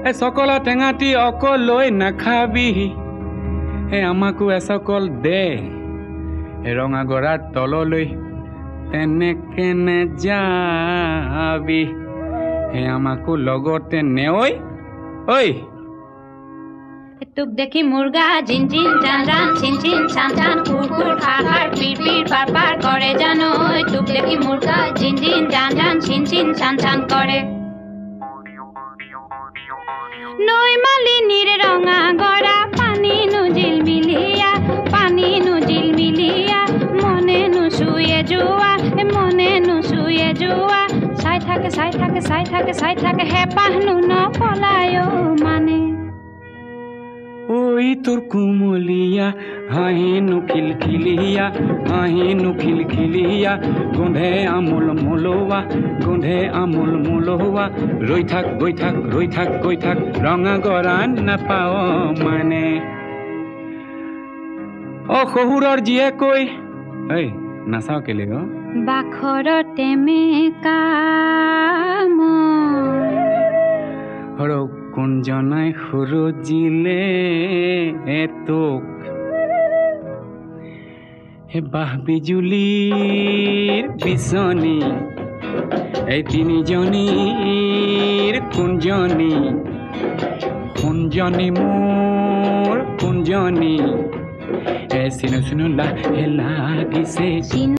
এ সকল টেঙাটি অকল লৈ নাখাবি হে আমাকো এসকল দে ৰঙা গৰাৰ তললৈ তেনেকে নেযাবি হে আমাকো লগতে নেঐ ঐ তোক দেখি মুৰ্গা জিন জিন জান জান চিন চিন চান চান কুৰ কুৰ খাৰ খাৰ পিৰ পিৰ পাৰ পাৰ কৰে জানো তোক দেখি মুৰ্গা জিন জিন জান জান চিন চিন চান চান কৰে নৈ মালিনীৰ ৰঙা গৰা পানী নুজিল মিলিয়া মনে নুচুয়ে যোৱা চাই থাকে হেঁপাহনো নপলায় মানে ওই তোৰ কুমলিয়া হাঁহিনু খিলখিলিয়া গোন্ধে আমুল মুলোৱা ৰৈ থাক গৈ থাক ৰঙা গৰা নাপাও মানে অ শহুৰৰ জীয়েকৈ ঐ নাচাও কেলে গো বাখৰতে মেকাম কোনজনাই সুৰজিলে তোক হে বাহ বিজুলীৰ বিচনী এই তিনিজনীৰ কোনজনী মোৰ কোনজনী চিনু চিনু লাগিছে